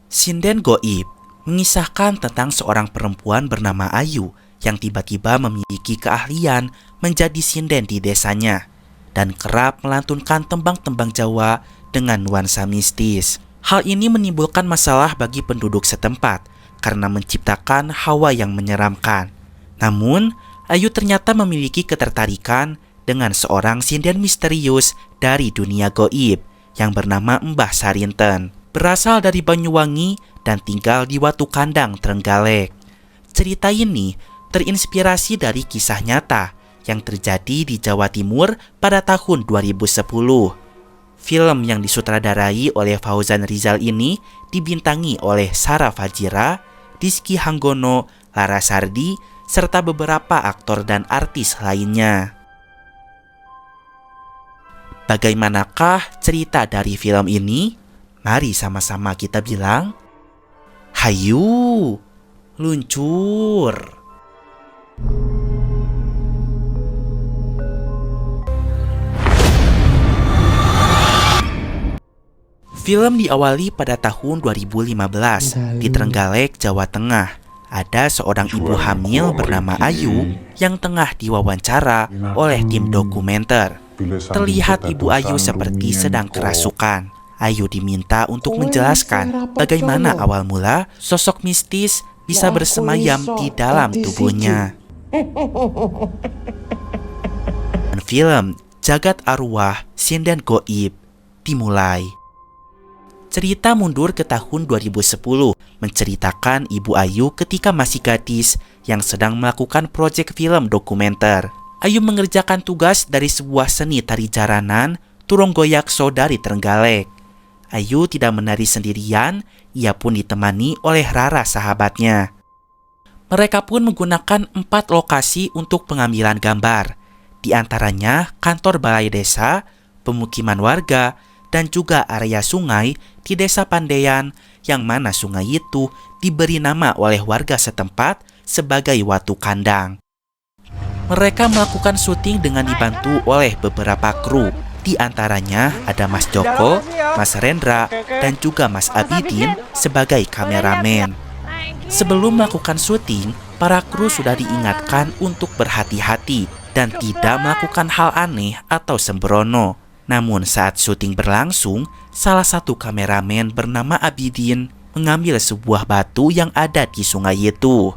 Sinden Goib mengisahkan tentang seorang perempuan bernama Ayu yang tiba-tiba memiliki keahlian menjadi sinden di desanya dan kerap melantunkan tembang-tembang Jawa dengan nuansa mistis. Hal ini menimbulkan masalah bagi penduduk setempat karena menciptakan hawa yang menyeramkan. Namun, Ayu ternyata memiliki ketertarikan dengan seorang sinden misterius dari dunia goib yang bernama Mbah Sarinten. Berasal dari Banyuwangi dan tinggal di Watu Kandang, Trenggalek. Cerita ini terinspirasi dari kisah nyata yang terjadi di Jawa Timur pada tahun 2010. Film yang disutradarai oleh Fauzan Rizal ini dibintangi oleh Sarah Fajira, Rizky Hanggono, Lara Sardi, serta beberapa aktor dan artis lainnya. Bagaimanakah cerita dari film ini? Mari sama-sama kita bilang, hayu, luncur. Film diawali pada tahun 2015 di Trenggalek, Jawa Tengah. Ada seorang ibu hamil bernama Ayu yang tengah diwawancara oleh tim dokumenter. Terlihat ibu Ayu seperti sedang kerasukan. Ayu diminta untuk menjelaskan bagaimana awal mula sosok mistis bisa bersemayam di dalam tubuhnya. Film Jagat Arwah Sinden Goib dimulai. Cerita mundur ke tahun 2010 menceritakan Ibu Ayu ketika masih gadis yang sedang melakukan proyek film dokumenter. Ayu mengerjakan tugas dari sebuah seni tari jaranan Turong Goyakso dari Trenggalek. Ayu tidak menari sendirian, ia pun ditemani oleh Rara sahabatnya. Mereka pun menggunakan 4 lokasi untuk pengambilan gambar. Di antaranya kantor balai desa, pemukiman warga, dan juga area sungai di desa Pandean yang mana sungai itu diberi nama oleh warga setempat sebagai Watu Kandang. Mereka melakukan syuting dengan dibantu oleh beberapa kru. Di antaranya ada Mas Joko, Mas Rendra, dan juga Mas Abidin sebagai kameramen. Sebelum melakukan syuting, para kru sudah diingatkan untuk berhati-hati dan tidak melakukan hal aneh atau sembrono. Namun saat syuting berlangsung, salah satu kameramen bernama Abidin mengambil sebuah batu yang ada di sungai itu.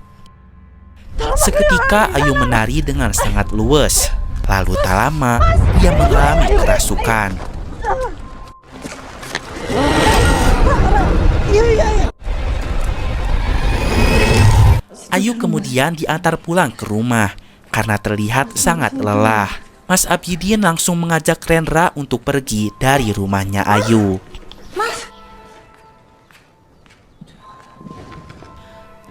Seketika Ayu menari dengan sangat luwes. Lalu tak lama, ia mengalami kerasukan. Ayu kemudian diantar pulang ke rumah karena terlihat sangat lelah. Mas Abidin langsung mengajak Rendra untuk pergi dari rumahnya Ayu.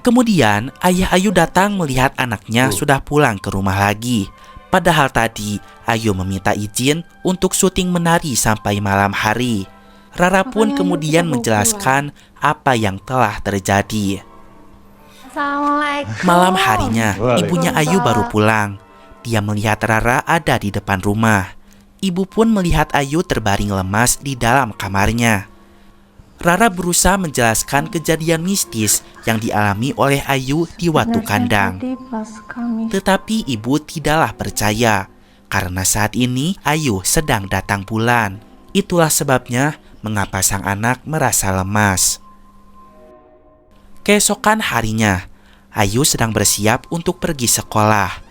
Kemudian ayah Ayu datang melihat anaknya sudah pulang ke rumah lagi. Padahal tadi Ayu meminta izin untuk syuting menari sampai malam hari. Rara pun kemudian menjelaskan apa yang telah terjadi. Malam harinya, ibunya Ayu baru pulang. Dia melihat Rara ada di depan rumah. Ibu pun melihat Ayu terbaring lemas di dalam kamarnya. Rara berusaha menjelaskan kejadian mistis yang dialami oleh Ayu di Watu Kandang. Tetapi ibu tidaklah percaya, karena saat ini Ayu sedang datang bulan. Itulah sebabnya mengapa sang anak merasa lemas. Keesokan harinya, Ayu sedang bersiap untuk pergi sekolah.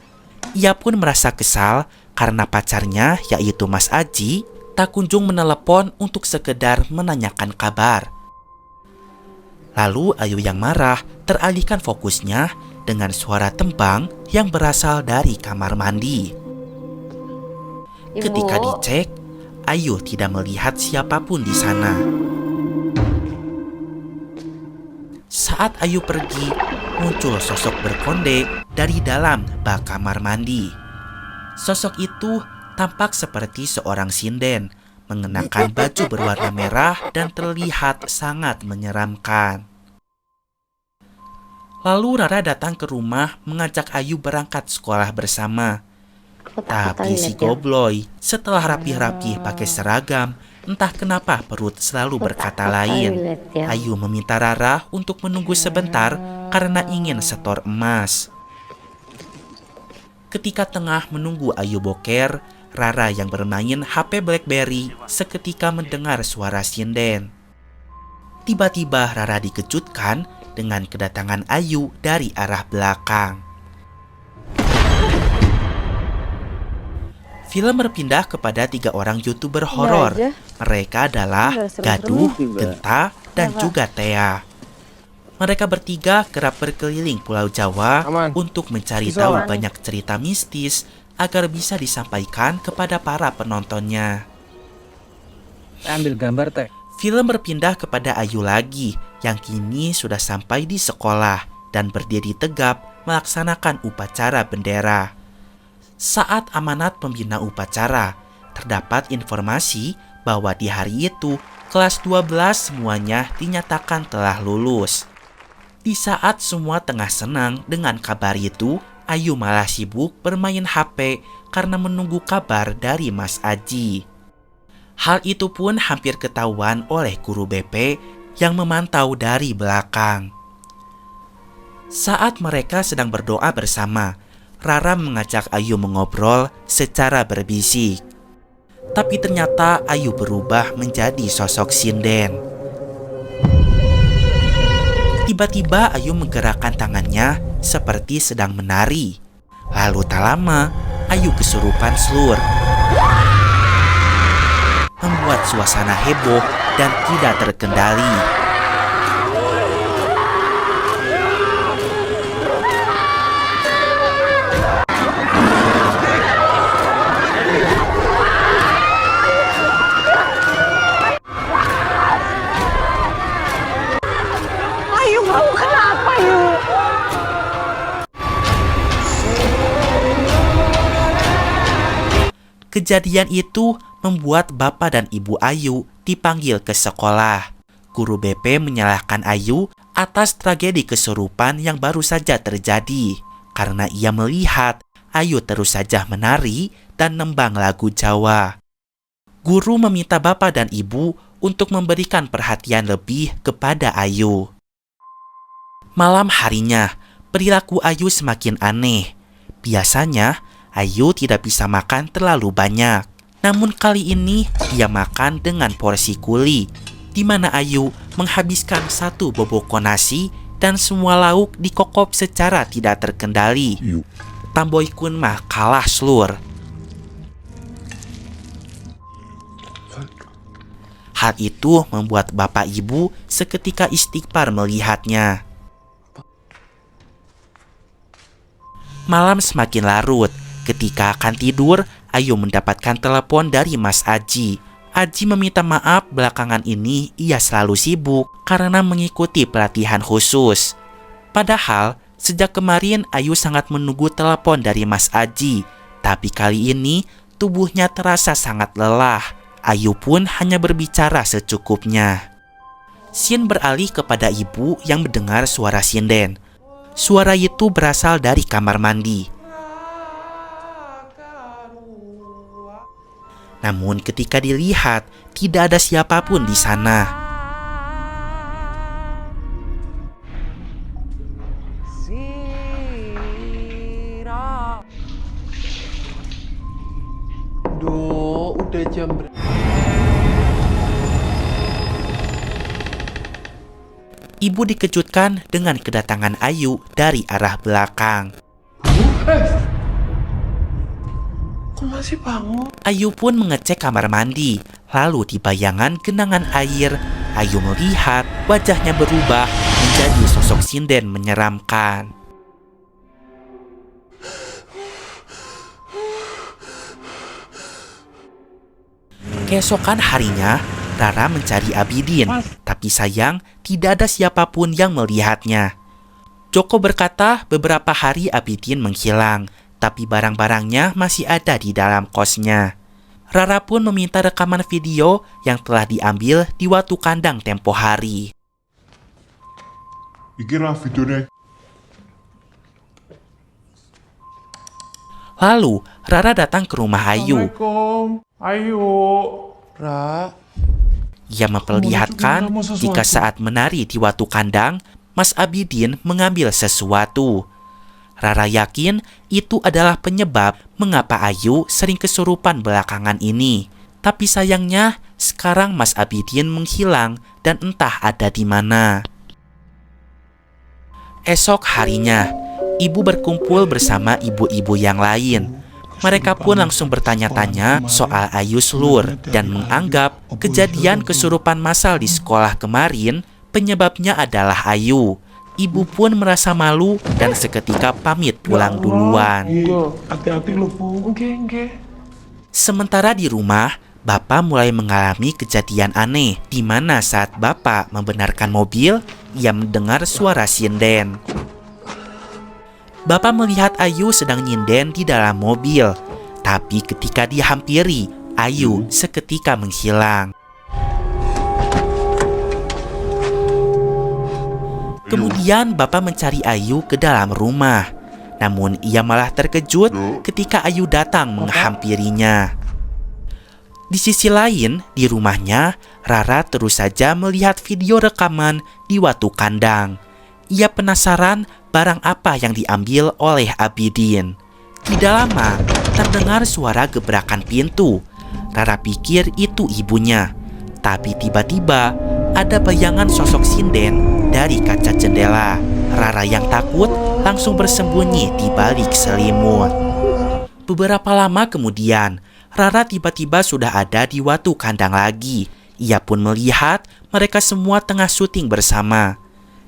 Ia pun merasa kesal karena pacarnya, yaitu Mas Aji, tak kunjung menelepon untuk sekedar menanyakan kabar. Lalu Ayu yang marah teralihkan fokusnya dengan suara tembang yang berasal dari kamar mandi. Ketika dicek, Ayu tidak melihat siapapun di sana. Saat Ayu pergi, muncul sosok berkonde dari dalam bak kamar mandi. Sosok itu tampak seperti seorang sinden, mengenakan baju berwarna merah dan terlihat sangat menyeramkan. Lalu Rara datang ke rumah mengajak Ayu berangkat sekolah bersama. Tapi si Gobloy setelah rapi-rapi pakai seragam Entah kenapa perut selalu berkata lain. Ayu meminta Rara untuk menunggu sebentar karena ingin setor emas. Ketika tengah menunggu Ayu boker, Rara yang bermain HP BlackBerry seketika mendengar suara sinden. Tiba-tiba Rara dikejutkan dengan kedatangan Ayu dari arah belakang. Film berpindah kepada 3 orang YouTuber horor. Mereka adalah Gaduh, Genta, dan juga Thea. Mereka bertiga kerap berkeliling Pulau Jawa untuk mencari tahu banyak cerita mistis agar bisa disampaikan kepada para penontonnya. Ambil gambar, Teh. Film berpindah kepada Ayu lagi, yang kini sudah sampai di sekolah dan berdiri tegap melaksanakan upacara bendera. Saat amanat pembina upacara, terdapat informasi bahwa di hari itu kelas 12 semuanya dinyatakan telah lulus. Di saat semua tengah senang dengan kabar itu, Ayu malah sibuk bermain HP karena menunggu kabar dari Mas Aji. Hal itu pun hampir ketahuan oleh guru BP yang memantau dari belakang. Saat mereka sedang berdoa bersama, Rara mengajak Ayu mengobrol secara berbisik. Tapi ternyata Ayu berubah menjadi sosok sinden. Tiba-tiba Ayu menggerakkan tangannya seperti sedang menari. Lalu tak lama, Ayu kesurupan slur. Membuat suasana heboh dan tidak terkendali. Ayu, kamu kenapa, Ayu? Kejadian itu membuat bapak dan ibu Ayu dipanggil ke sekolah. Guru BP menyalahkan Ayu atas tragedi kesurupan yang baru saja terjadi karena ia melihat Ayu terus saja menari dan nembang lagu Jawa. Guru meminta bapak dan ibu untuk memberikan perhatian lebih kepada Ayu. Malam harinya, perilaku Ayu semakin aneh. Biasanya, Ayu tidak bisa makan terlalu banyak. Namun kali ini dia makan dengan porsi kuli, di mana Ayu menghabiskan 1 boboko nasi dan semua lauk dikokop secara tidak terkendali. Tamboy Kun mah kalah slur. Hal itu membuat bapak ibu seketika istighfar melihatnya. Malam semakin larut. Ketika akan tidur, Ayu mendapatkan telepon dari Mas Aji. Aji meminta maaf belakangan ini ia selalu sibuk karena mengikuti pelatihan khusus. Padahal, sejak kemarin Ayu sangat menunggu telepon dari Mas Aji. Tapi kali ini, tubuhnya terasa sangat lelah. Ayu pun hanya berbicara secukupnya. Scene beralih kepada ibu yang mendengar suara sinden. Suara itu berasal dari kamar mandi. Namun ketika dilihat, tidak ada siapapun di sana. Duh, udah jam berapa? Ibu dikejutkan dengan kedatangan Ayu dari arah belakang. Kok masih bangun? Ayu pun mengecek kamar mandi. Lalu di bayangan genangan air, Ayu melihat wajahnya berubah menjadi sosok sinden menyeramkan. Keesokan harinya, Rara mencari Abidin, tapi sayang tidak ada siapapun yang melihatnya. Joko berkata beberapa hari Abidin menghilang, tapi barang-barangnya masih ada di dalam kosnya. Rara pun meminta rekaman video yang telah diambil di Watu Kandang tempo hari. Iki lah videonya. Lalu, Rara datang ke rumah Ayu. Assalamualaikum. Ayu. Ra, Ia memperlihatkan jika saat menari di Watu Kandang, Mas Abidin mengambil sesuatu. Rara yakin itu adalah penyebab mengapa Ayu sering kesurupan belakangan ini. Tapi sayangnya sekarang Mas Abidin menghilang dan entah ada di mana. Esok harinya, ibu berkumpul bersama ibu-ibu yang lain. Mereka pun langsung bertanya-tanya soal Ayu Slur dan menganggap kejadian kesurupan massal di sekolah kemarin penyebabnya adalah Ayu. Ibu pun merasa malu dan seketika pamit pulang duluan. Hati-hati lo, Bu. Oke. Sementara di rumah, Bapak mulai mengalami kejadian aneh di mana saat Bapak membenarkan mobil, ia mendengar suara sinden. Bapak melihat Ayu sedang nyinden di dalam mobil, tapi ketika dihampiri, Ayu seketika menghilang. Kemudian Bapak mencari Ayu ke dalam rumah, namun ia malah terkejut ketika Ayu datang menghampirinya. Di sisi lain, di rumahnya, Rara terus saja melihat video rekaman di Watu Kandang. Ia penasaran barang apa yang diambil oleh Abidin. Tidak lama, terdengar suara gebrakan pintu. Rara pikir itu ibunya. Tapi tiba-tiba, ada bayangan sosok sinden dari kaca jendela. Rara yang takut langsung bersembunyi di balik selimut. Beberapa lama kemudian, Rara tiba-tiba sudah ada di Watu Kandang lagi. Ia pun melihat mereka semua tengah syuting bersama.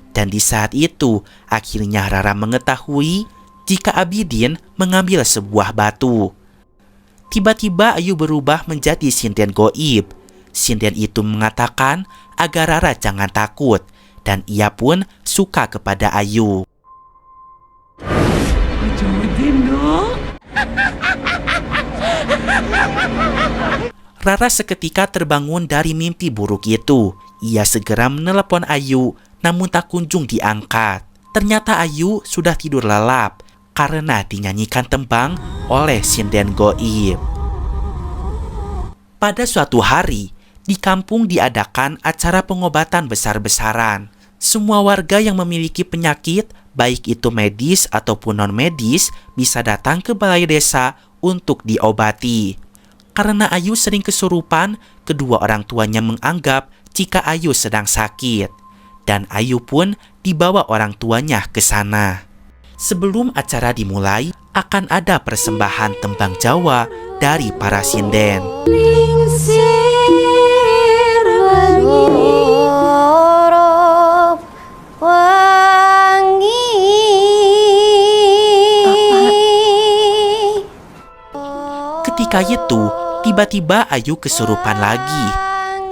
Dan di saat itu, akhirnya Rara mengetahui jika Abidin mengambil sebuah batu. Tiba-tiba Ayu berubah menjadi sinden goib. Sinden itu mengatakan agar Rara jangan takut, dan ia pun suka kepada Ayu. Rara seketika terbangun dari mimpi buruk itu. Ia segera menelepon Ayu, namun tak kunjung diangkat. Ternyata Ayu sudah tidur lelap karena dinyanyikan tembang oleh sinden goib. Pada suatu hari, di kampung diadakan acara pengobatan besar-besaran. Semua warga yang memiliki penyakit, baik itu medis ataupun non-medis, bisa datang ke balai desa untuk diobati. Karena Ayu sering kesurupan, kedua orang tuanya menganggap jika Ayu sedang sakit. Dan Ayu pun dibawa orang tuanya ke sana. Sebelum acara dimulai, akan ada persembahan tembang Jawa dari para sinden. Ketika itu, tiba-tiba Ayu kesurupan lagi.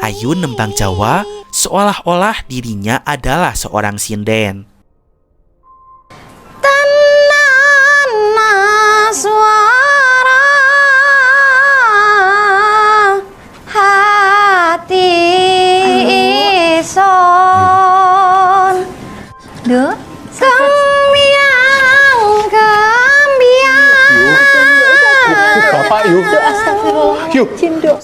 Ayu nembang Jawa seolah-olah dirinya adalah seorang sinden. Tenana suara hati ison. Duh, Bapak, yuk. Astagfirullah. Yuk. Cindo.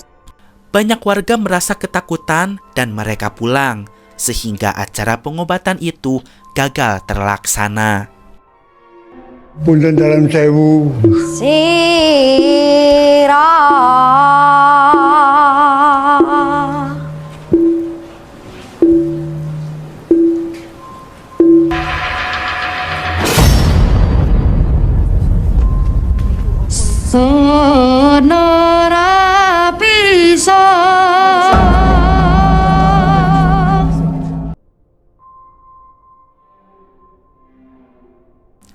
Banyak warga merasa ketakutan dan mereka pulang, sehingga acara pengobatan itu gagal terlaksana. Punten dalam sewu. Sirah. Sonora pisah.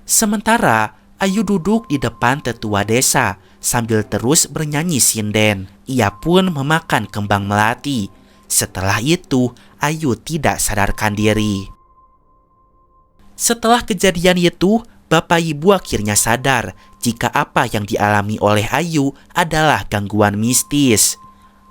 Sementara Ayu duduk di depan tetua desa sambil terus bernyanyi sinden. Ia pun memakan kembang melati. Setelah itu, Ayu tidak sadarkan diri. Setelah kejadian itu, Bapak Ibu akhirnya sadar jika apa yang dialami oleh Ayu adalah gangguan mistis.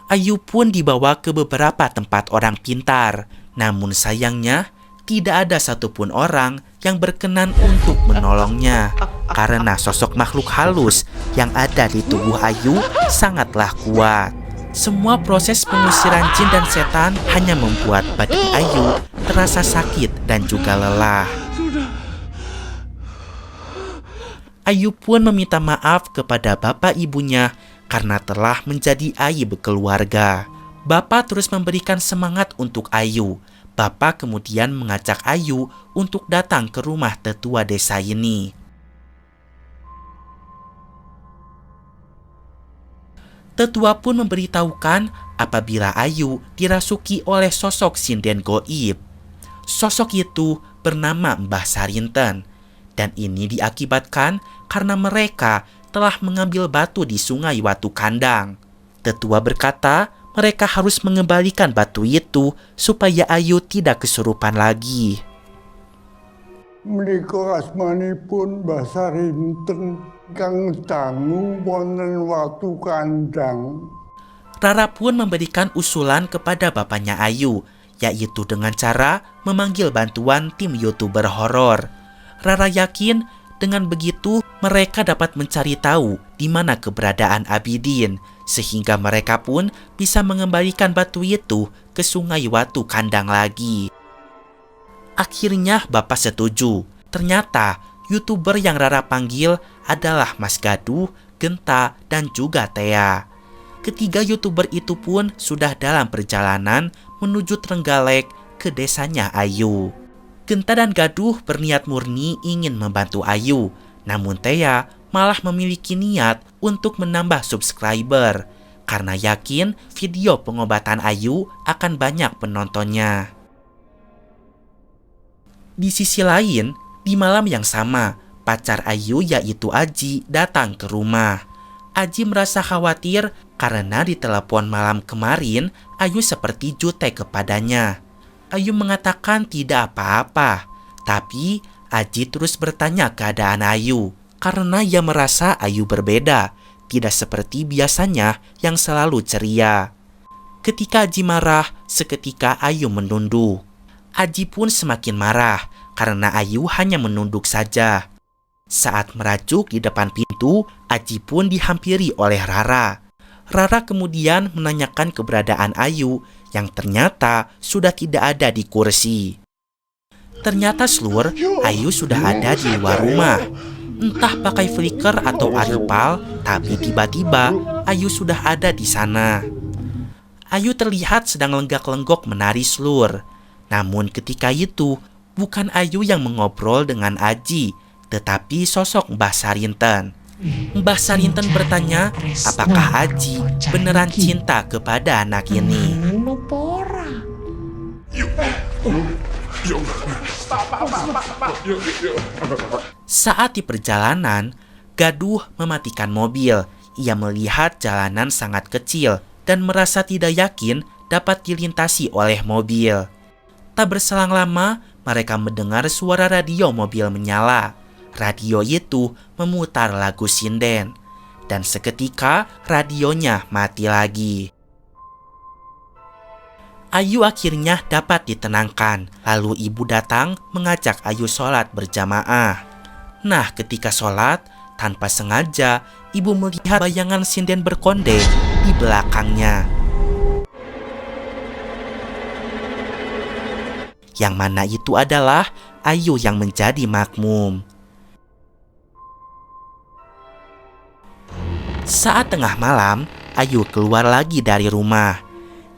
Ayu pun dibawa ke beberapa tempat orang pintar. Namun sayangnya, tidak ada satupun orang yang berkenan untuk menolongnya. Karena sosok makhluk halus yang ada di tubuh Ayu sangatlah kuat. Semua proses pengusiran jin dan setan hanya membuat badan Ayu terasa sakit dan juga lelah. Ayu pun meminta maaf kepada bapak ibunya karena telah menjadi aib keluarga. Bapak terus memberikan semangat untuk Ayu. Bapak kemudian mengajak Ayu untuk datang ke rumah tetua desa ini. Tetua pun memberitahukan apabila Ayu dirasuki oleh sosok sinden goib. Sosok itu bernama Mbah Sarinten, dan ini diakibatkan karena mereka telah mengambil batu di sungai Watu Kandang. Tetua berkata mereka harus mengembalikan batu itu supaya Ayu tidak kesurupan lagi. Menika asmanipun Mbah Sarinten kang dangu wonten Watu Kandang. Rara pun memberikan usulan kepada bapaknya Ayu, yaitu dengan cara memanggil bantuan tim YouTuber horor. Rara yakin dengan begitu mereka dapat mencari tahu di mana keberadaan Abidin, sehingga mereka pun bisa mengembalikan batu itu ke sungai Watu Kandang lagi. Akhirnya Bapak setuju. Ternyata YouTuber yang Rara panggil adalah Mas Gaduh, Genta, dan juga Thea. Ketiga YouTuber itu pun sudah dalam perjalanan menuju Trenggalek ke desanya Ayu. Genta dan Gaduh berniat murni ingin membantu Ayu, namun Thea malah memiliki niat untuk menambah subscriber karena yakin video pengobatan Ayu akan banyak penontonnya. Di sisi lain, di malam yang sama, pacar Ayu yaitu Aji datang ke rumah. Aji merasa khawatir karena di telepon malam kemarin Ayu seperti jutek kepadanya. Ayu mengatakan tidak apa-apa, tapi Aji terus bertanya keadaan Ayu karena ia merasa Ayu berbeda, tidak seperti biasanya yang selalu ceria. Ketika Aji marah, seketika Ayu menunduk. Aji pun semakin marah karena Ayu hanya menunduk saja. Saat merajuk di depan pintu, Aji pun dihampiri oleh Rara. Rara kemudian menanyakan keberadaan Ayu yang ternyata sudah tidak ada di kursi. Ternyata Slur, Ayu sudah ada di luar rumah. Entah pakai flicker atau airpal, tapi tiba-tiba Ayu sudah ada di sana. Ayu terlihat sedang lenggak-lenggok menari Slur. Namun ketika itu, bukan Ayu yang mengobrol dengan Aji, tetapi sosok Mbah Sarinten. Mbah Sarinten bertanya, apakah Aji beneran cinta kepada anak ini? Saat di perjalanan, Gaduh mematikan mobil. Ia melihat jalanan sangat kecil dan merasa tidak yakin dapat dilintasi oleh mobil. Tak berselang lama, mereka mendengar suara radio mobil menyala. Radio itu memutar lagu sinden, dan seketika radionya mati lagi. Ayu akhirnya dapat ditenangkan, lalu ibu datang mengajak Ayu sholat berjamaah. Nah, ketika sholat, tanpa sengaja, ibu melihat bayangan sinden berkonde di belakangnya. Yang mana itu adalah Ayu yang menjadi makmum. Saat tengah malam, Ayu keluar lagi dari rumah.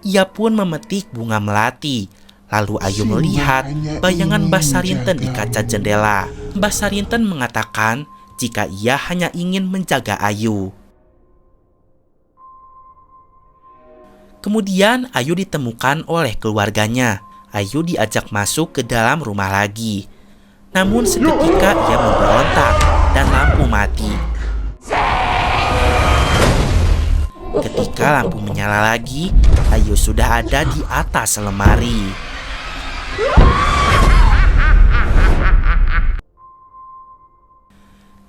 Ia pun memetik bunga melati. Lalu Ayu melihat bayangan Mbah Sarinten di kaca jendela. Mbah Sarinten mengatakan jika ia hanya ingin menjaga Ayu. Kemudian Ayu ditemukan oleh keluarganya. Ayu diajak masuk ke dalam rumah lagi. Namun seketika ia memberontak dan lampu mati. Ketika lampu menyala lagi, Ayu sudah ada di atas lemari.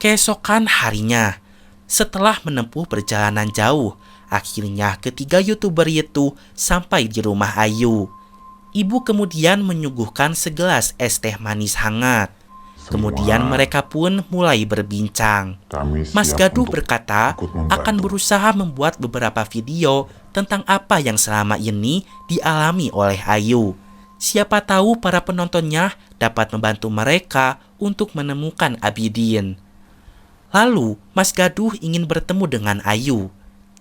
Keesokan harinya, setelah menempuh perjalanan jauh, akhirnya ketiga YouTuber itu sampai di rumah Ayu. Ibu kemudian menyuguhkan segelas es teh manis hangat. Kemudian mereka pun mulai berbincang. Mas Gaduh berkata akan berusaha membuat beberapa video tentang apa yang selama ini dialami oleh Ayu. Siapa tahu para penontonnya dapat membantu mereka untuk menemukan Abidin. Lalu Mas Gaduh ingin bertemu dengan Ayu.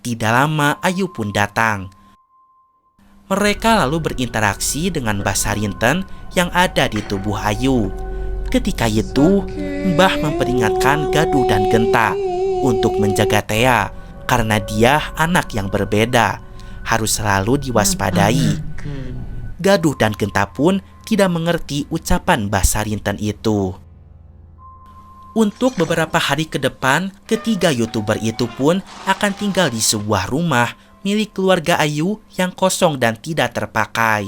Tidak lama Ayu pun datang. Mereka lalu berinteraksi dengan Mbah Sarinten yang ada di tubuh Ayu. Ketika itu, Mbah memperingatkan Gaduh dan Genta untuk menjaga Thea karena dia anak yang berbeda, harus selalu diwaspadai. Gaduh dan Genta pun tidak mengerti ucapan Mbah Sarinten itu. Untuk beberapa hari ke depan, ketiga YouTuber itu pun akan tinggal di sebuah rumah milik keluarga Ayu yang kosong dan tidak terpakai.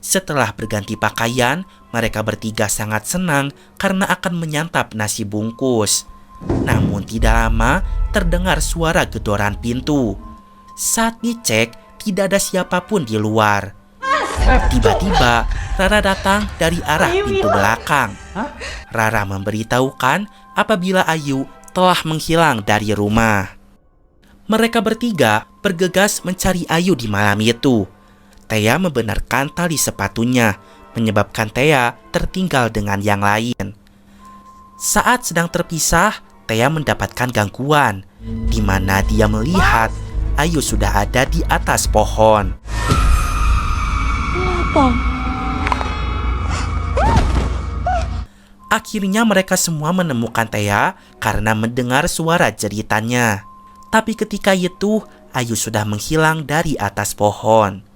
Setelah berganti pakaian, mereka bertiga sangat senang karena akan menyantap nasi bungkus. Namun tidak lama terdengar suara gedoran pintu. Saat dicek, tidak ada siapapun di luar. Tiba-tiba, Rara datang dari arah pintu belakang. Rara memberitahukan apabila Ayu telah menghilang dari rumah. Mereka bertiga bergegas mencari Ayu di malam itu. Thea membenarkan tali sepatunya, menyebabkan Thea tertinggal dengan yang lain. Saat sedang terpisah, Thea mendapatkan gangguan, di mana dia melihat Ayu sudah ada di atas pohon. Akhirnya mereka semua menemukan Thea karena mendengar suara jeritannya. Tapi ketika itu, Ayu sudah menghilang dari atas pohon.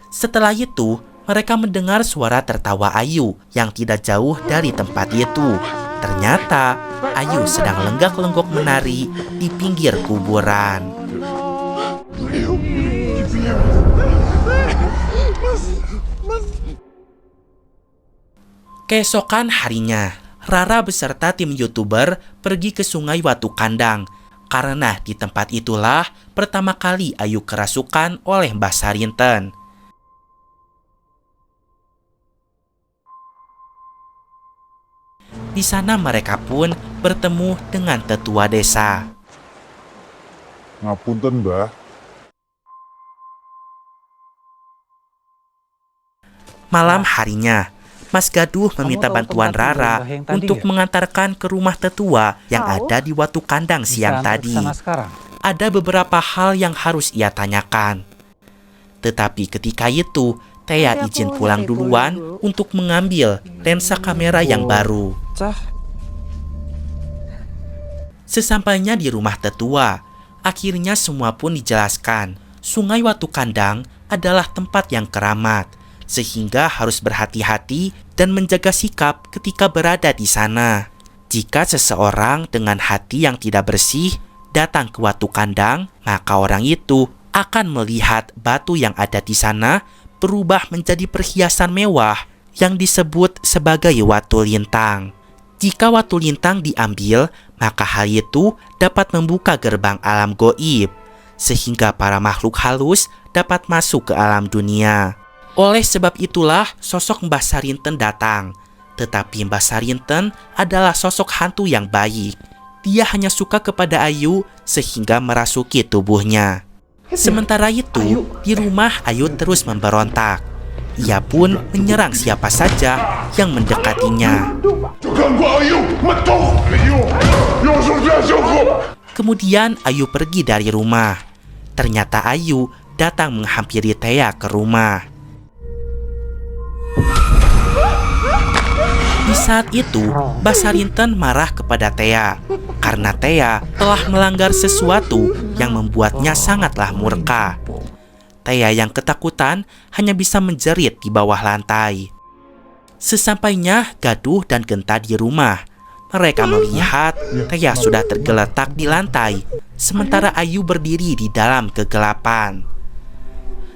Setelah itu, mereka mendengar suara tertawa Ayu yang tidak jauh dari tempat itu. Ternyata, Ayu sedang lenggak-lenggok menari di pinggir kuburan. Keesokan harinya, Rara beserta tim YouTuber pergi ke Sungai Watu Kandang karena di tempat itulah pertama kali Ayu kerasukan oleh Mbah Sarinten. Di sana mereka pun bertemu dengan tetua desa. Ngapunten, Mbah. Malam harinya, Mas Gaduh meminta bantuan Rara untuk mengantarkan ke rumah tetua yang ada di Watu Kandang siang tadi. Ada beberapa hal yang harus ia tanyakan. Tetapi ketika itu, Thea izin pulang duluan untuk mengambil lensa kamera yang baru. Sesampainya di rumah tetua, akhirnya semua pun dijelaskan. Sungai Watu Kandang adalah tempat yang keramat, sehingga harus berhati-hati dan menjaga sikap ketika berada di sana. Jika seseorang dengan hati yang tidak bersih datang ke Watu Kandang, maka orang itu akan melihat batu yang ada di sana berubah menjadi perhiasan mewah yang disebut sebagai watu lintang. Jika watu lintang diambil, maka hal itu dapat membuka gerbang alam goib, sehingga para makhluk halus dapat masuk ke alam dunia. Oleh sebab itulah sosok Mbah Sarinten datang. Tetapi Mbah Sarinten adalah sosok hantu yang baik. Dia hanya suka kepada Ayu sehingga merasuki tubuhnya. Sementara itu, di rumah Ayu terus memberontak. Ia pun menyerang siapa saja yang mendekatinya. Kemudian Ayu pergi dari rumah. Ternyata Ayu datang menghampiri Thea ke rumah. Di saat itu, Mbah Sarinten marah kepada Thea karena Thea telah melanggar sesuatu yang membuatnya sangatlah murka. Thea yang ketakutan hanya bisa menjerit di bawah lantai. Sesampainya Gaduh dan Genta di rumah, mereka melihat Thea sudah tergeletak di lantai, sementara Ayu berdiri di dalam kegelapan.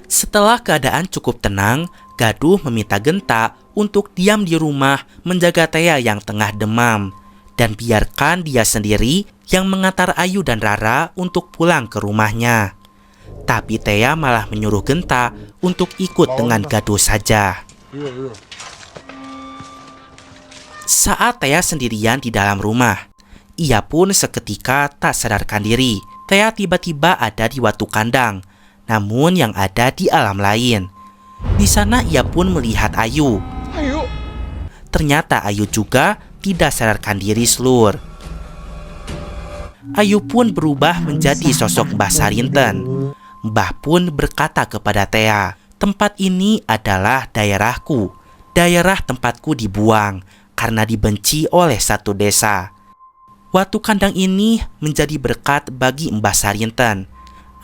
Setelah keadaan cukup tenang, Gaduh meminta Genta untuk diam di rumah menjaga Thea yang tengah demam, dan biarkan dia sendiri yang mengantar Ayu dan Rara untuk pulang ke rumahnya. Tapi Thea malah menyuruh Genta untuk ikut dengan Gaduh saja. Saat Thea sendirian di dalam rumah, ia pun seketika tak sadarkan diri. Thea tiba-tiba ada di Watu Kandang, namun yang ada di alam lain. Di sana ia pun melihat Ayu. Ternyata Ayu juga tidak sadarkan diri Slur. Ayu pun berubah menjadi sosok Mbah Sarinten. Mbah pun berkata kepada Thea, "Tempat ini adalah daerahku. Daerah tempatku dibuang karena dibenci oleh satu desa. Watu Kandang ini menjadi berkat bagi Mbah Sarinten.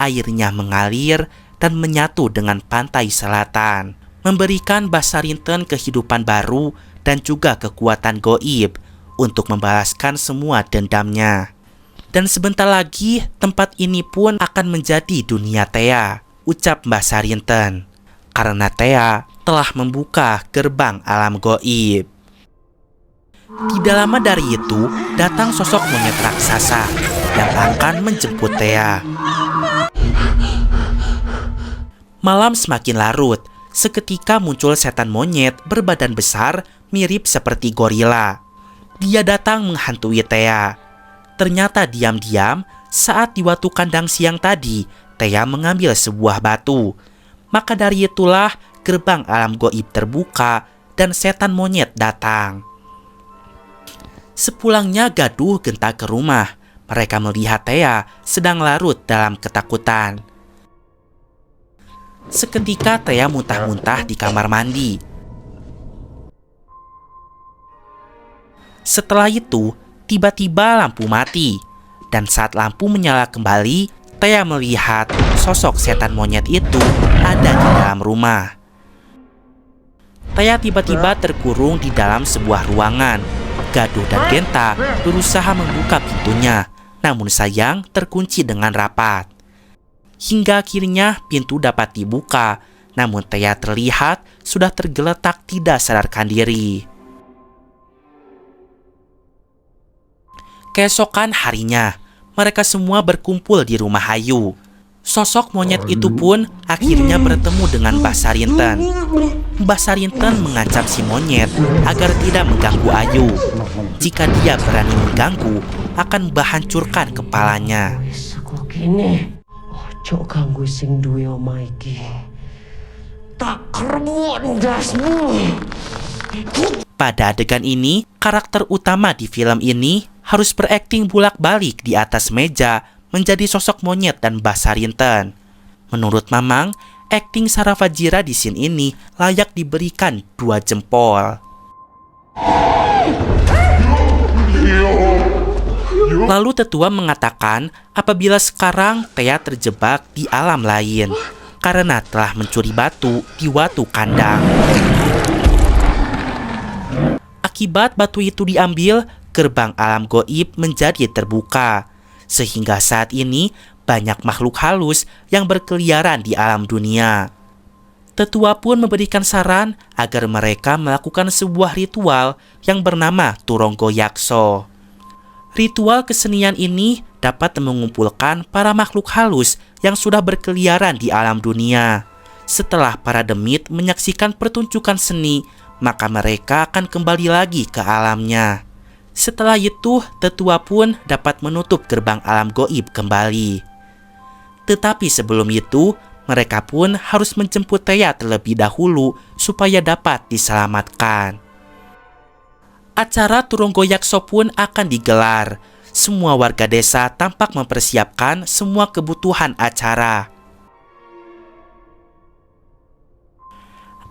Airnya mengalir dan menyatu dengan pantai selatan, memberikan Mbah Sarinten kehidupan baru dan juga kekuatan goib untuk membalaskan semua dendamnya. Dan sebentar lagi tempat ini pun akan menjadi dunia Thea," ucap Mbah Sarinten, "karena Thea telah membuka gerbang alam goib." Tidak lama dari itu, datang sosok monyet raksasa yang akan menjemput Thea. Malam semakin larut, seketika muncul setan monyet berbadan besar mirip seperti gorila. Dia datang menghantui Thea. Ternyata diam-diam saat di Watu Kandang siang tadi, Thea mengambil sebuah batu. Maka dari itulah gerbang alam goib terbuka dan setan monyet datang. Sepulangnya Gaduh Genta ke rumah, mereka melihat Thea sedang larut dalam ketakutan. Seketika Thea muntah-muntah di kamar mandi. Setelah itu, tiba-tiba lampu mati. Dan saat lampu menyala kembali, Thea melihat sosok setan monyet itu ada di dalam rumah. Thea tiba-tiba terkurung di dalam sebuah ruangan. Gaduh dan Genta berusaha membuka pintunya, namun sayang terkunci dengan rapat. Hingga akhirnya pintu dapat dibuka, namun Thea terlihat sudah tergeletak tidak sadarkan diri. Keesokan harinya, mereka semua berkumpul di rumah Ayu. Sosok monyet itu pun akhirnya bertemu dengan Mbah Sarinten. Mbah Sarinten mengancam si monyet agar tidak mengganggu Ayu. Jika dia berani mengganggu, akan Mbah hancurkan kepalanya. Kok gini? Ojo ganggu sing duwe omah iki. Tak kerbuan dasmu. Pada adegan ini, karakter utama di film ini harus berakting bolak-balik di atas meja menjadi sosok monyet dan Mbah Sarinten. Menurut Mamang, akting Sarah Fajira di scene ini layak diberikan 2 jempol. Lalu tetua mengatakan apabila sekarang Thea terjebak di alam lain karena telah mencuri batu di Watu Kandang. Akibat batu itu diambil, gerbang alam goib menjadi terbuka. Sehingga saat ini banyak makhluk halus yang berkeliaran di alam dunia. Tetua pun memberikan saran agar mereka melakukan sebuah ritual yang bernama Turonggo Yakso. Ritual kesenian ini dapat mengumpulkan para makhluk halus yang sudah berkeliaran di alam dunia. Setelah para demit menyaksikan pertunjukan seni, maka mereka akan kembali lagi ke alamnya. Setelah itu, tetua pun dapat menutup gerbang alam goib kembali. Tetapi sebelum itu, mereka pun harus menjemput Thea terlebih dahulu supaya dapat diselamatkan. Acara Turonggo Yakso pun akan digelar. Semua warga desa tampak mempersiapkan semua kebutuhan acara.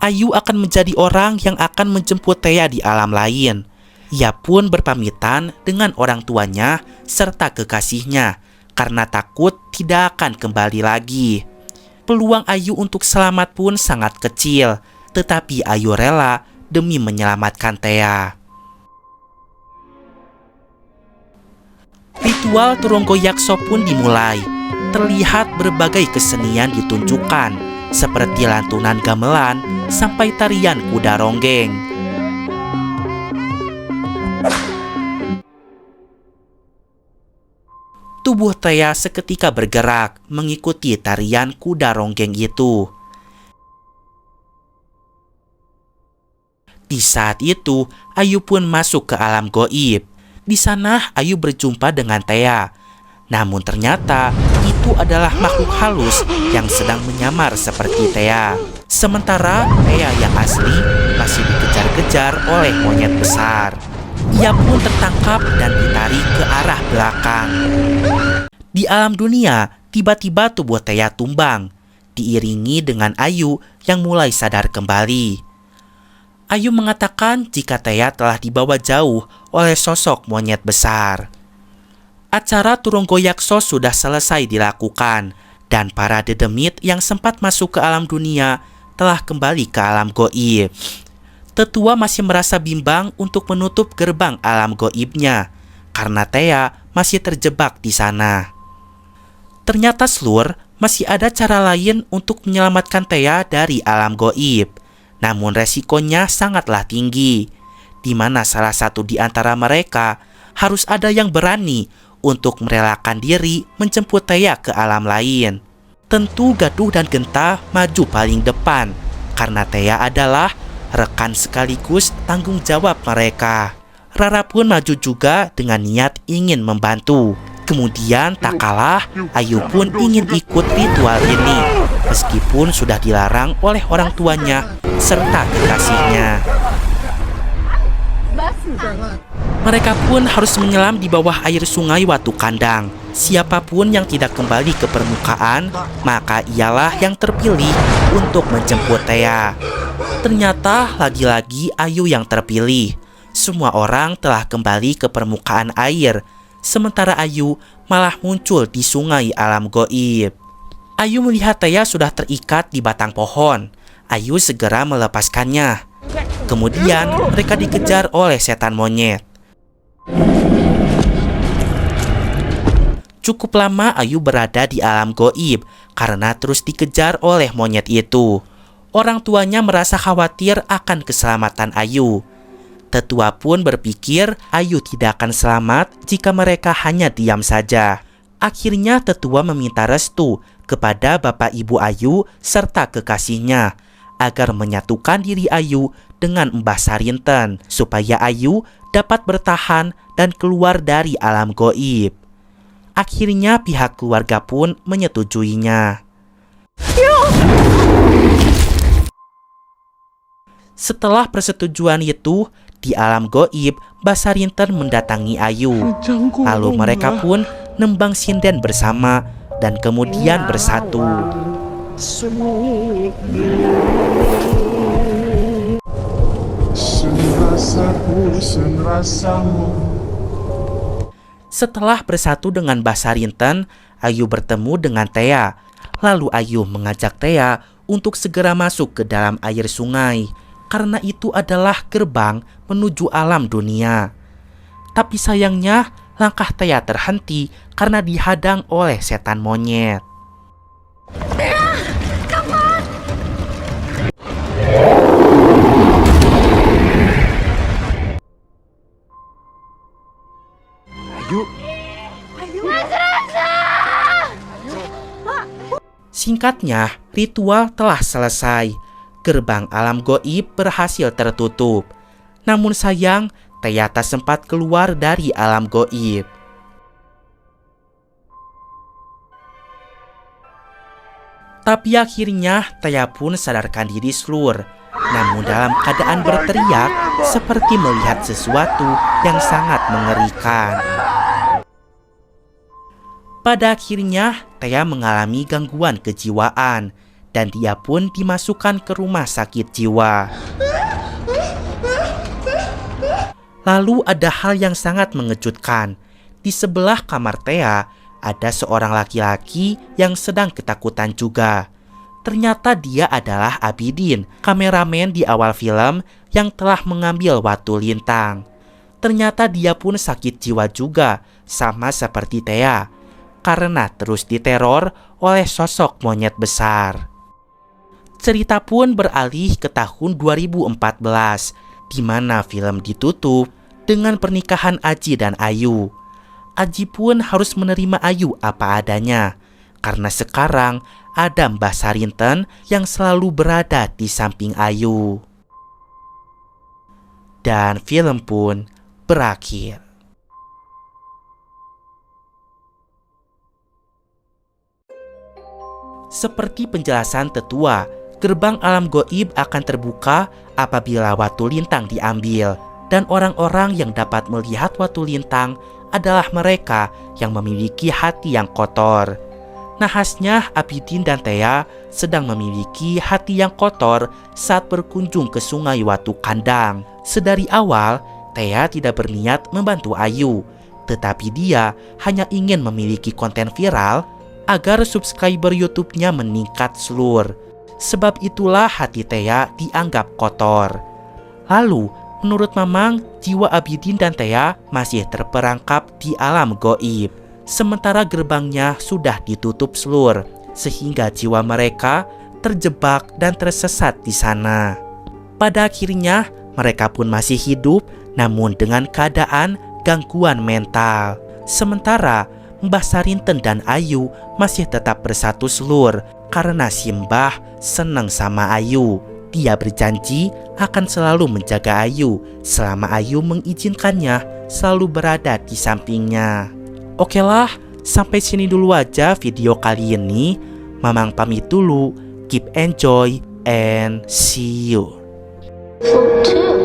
Ayu akan menjadi orang yang akan menjemput Thea di alam lain. Ia pun berpamitan dengan orang tuanya serta kekasihnya karena takut tidak akan kembali lagi. Peluang Ayu untuk selamat pun sangat kecil, tetapi Ayu rela demi menyelamatkan Thea. Ritual Turonggo Yakso pun dimulai. Terlihat berbagai kesenian ditunjukkan, seperti lantunan gamelan sampai tarian kuda ronggeng. Tubuh Thea seketika bergerak mengikuti tarian kuda ronggeng itu. Di saat itu, Ayu pun masuk ke alam goib. Di sana, Ayu berjumpa dengan Thea. Namun ternyata, itu adalah makhluk halus yang sedang menyamar seperti Thea. Sementara Thea yang asli masih dikejar-kejar oleh monyet besar. Ia pun tertangkap dan ditarik ke arah belakang. Di alam dunia, tiba-tiba tubuh Thea tumbang, diiringi dengan Ayu yang mulai sadar kembali. Ayu mengatakan jika Thea telah dibawa jauh oleh sosok monyet besar. Acara turung goyakso sudah selesai dilakukan, dan para dedemit yang sempat masuk ke alam dunia telah kembali ke alam goib. Tetua masih merasa bimbang untuk menutup gerbang alam goibnya, karena Thea masih terjebak di sana. Ternyata Slur masih ada cara lain untuk menyelamatkan Thea dari alam goib. Namun resikonya sangatlah tinggi, di mana salah satu di antara mereka harus ada yang berani untuk merelakan diri menjemput Thea ke alam lain. Tentu Gaduh dan Genta maju paling depan, karena Thea adalah rekan sekaligus tanggung jawab mereka. Rara pun maju juga dengan niat ingin membantu. Kemudian tak kalah, Ayu pun ingin ikut ritual ini, meskipun sudah dilarang oleh orang tuanya serta kekasihnya. Mereka pun harus menyelam di bawah air sungai Watu Kandang. Siapapun yang tidak kembali ke permukaan, maka ialah yang terpilih untuk menjemput Thea. Ternyata lagi-lagi Ayu yang terpilih. Semua orang telah kembali ke permukaan air, sementara Ayu malah muncul di sungai alam goib. Ayu melihat Thea sudah terikat di batang pohon. Ayu segera melepaskannya. Kemudian mereka dikejar oleh setan monyet. Cukup lama Ayu berada di alam goib karena terus dikejar oleh monyet itu. Orang tuanya merasa khawatir akan keselamatan Ayu. Tetua pun berpikir Ayu tidak akan selamat jika mereka hanya diam saja. Akhirnya tetua meminta restu kepada bapak ibu Ayu serta kekasihnya agar menyatukan diri Ayu dengan Mbah Sarinten supaya Ayu dapat bertahan dan keluar dari alam goib. Akhirnya pihak keluarga pun menyetujuinya. Setelah persetujuan itu, di alam goib, Mbah Sarinten mendatangi Ayu. Lalu mereka pun nembang sinden bersama dan kemudian bersatu. Setelah bersatu dengan Mbah Sarinten, Ayu bertemu dengan Thea. Lalu Ayu mengajak Thea untuk segera masuk ke dalam air sungai, karena itu adalah gerbang menuju alam dunia. Tapi sayangnya, langkah Thea terhenti karena dihadang oleh setan monyet. Singkatnya, ritual telah selesai. Gerbang alam goib berhasil tertutup. Namun sayang, Thea tak sempat keluar dari alam goib. Tapi akhirnya Thea pun sadarkan diri Slur. Namun dalam keadaan berteriak seperti melihat sesuatu yang sangat mengerikan. Pada akhirnya, Thea mengalami gangguan kejiwaan dan dia pun dimasukkan ke rumah sakit jiwa. Lalu ada hal yang sangat mengejutkan. Di sebelah kamar Thea ada seorang laki-laki yang sedang ketakutan juga. Ternyata dia adalah Abidin, kameramen di awal film yang telah mengambil Watu Lintang. Ternyata dia pun sakit jiwa juga, sama seperti Thea, karena terus diteror oleh sosok monyet besar. Cerita pun beralih ke tahun 2014, di mana film ditutup dengan pernikahan Aji dan Ayu. Aji pun harus menerima Ayu apa adanya, karena sekarang ada Mbah Sarinten yang selalu berada di samping Ayu. Dan film pun berakhir. Seperti penjelasan tetua, gerbang alam goib akan terbuka apabila watu lintang diambil, dan orang-orang yang dapat melihat watu lintang adalah mereka yang memiliki hati yang kotor. Nahasnya Abidin dan Thea sedang memiliki hati yang kotor saat berkunjung ke sungai Watu Kandang. Sedari awal, Thea tidak berniat membantu Ayu, tetapi dia hanya ingin memiliki konten viral agar subscriber YouTube-nya meningkat selur. Sebab itulah hati Thea dianggap kotor. Lalu, menurut Mamang, jiwa Abidin dan Thea masih terperangkap di alam goib. Sementara gerbangnya sudah ditutup selur, sehingga jiwa mereka terjebak dan tersesat di sana. Pada akhirnya, mereka pun masih hidup, namun dengan keadaan gangguan mental. Sementara, Mbah Sarinten dan Ayu masih tetap bersatu selur karena Simbah senang sama Ayu. Dia berjanji akan selalu menjaga Ayu selama Ayu mengizinkannya selalu berada di sampingnya. Oke lah, sampai sini dulu aja video kali ini. Mamang pamit dulu. Keep enjoy and see you. For two.